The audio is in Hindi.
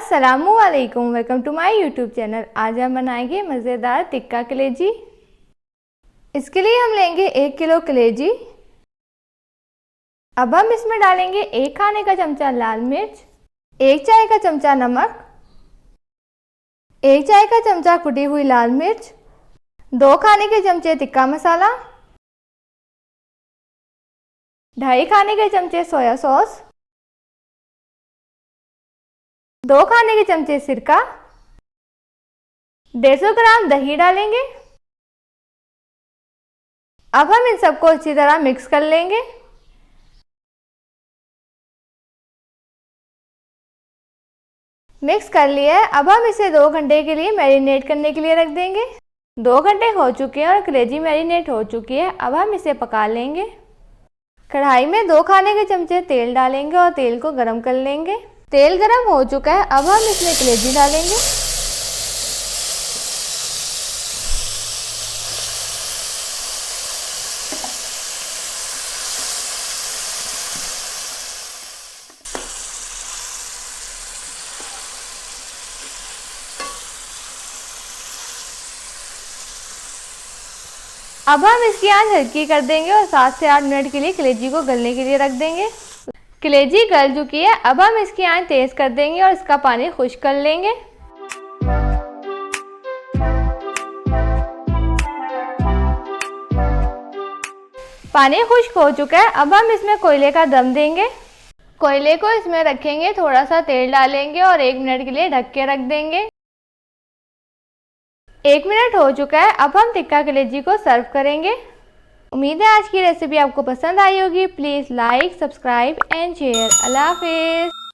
अस्सलामुअलैकुम, welcome to my YouTube channel. आज हम बनाएंगे मज़ेदार टिक्का कलेजी। इसके लिए हम लेंगे 1 किलो कलेजी। अब हम इसमें डालेंगे 1 खाने का चमचा लाल मिर्च, 1 चाय का चमचा नमक, 1 चाय का चमचा कुटी हुई लाल मिर्च, 2 खाने के चमचे टिक्का मसाला, 2.5 खाने के चमचे सोया सॉस, 2 खाने के चमचे सिरका, 150 ग्राम दही डालेंगे। अब हम इन सबको अच्छी तरह मिक्स कर लेंगे। मिक्स कर लिया है। अब हम इसे 2 घंटे के लिए मैरिनेट करने के लिए रख देंगे। 2 घंटे हो चुके हैं और कलेजी मैरिनेट हो चुकी है। अब हम इसे पका लेंगे। कढ़ाई में 2 खाने के चमचे तेल डालेंगे और तेल को गरम कर लेंगे। तेल गरम हो चुका है। अब हम इसमें कलेजी डालेंगे। अब हम इसकी आंच हल्की कर देंगे और 7 से 8 मिनट के लिए कलेजी को गलने के लिए रख देंगे। कलेजी गल चुकी है। अब हम इसकी आंच तेज कर देंगे और इसका पानी खुश्क कर लेंगे। पानी खुश्क हो चुका है। अब हम इसमें कोयले का दम देंगे। कोयले को इसमें रखेंगे, थोड़ा सा तेल डालेंगे और 1 मिनट के लिए ढक के रख देंगे। 1 मिनट हो चुका है। अब हम टिक्का कलेजी को सर्व करेंगे। उम्मीद है आज की रेसिपी आपको पसंद आई होगी। Please like, subscribe and share. Allah हाफिज़।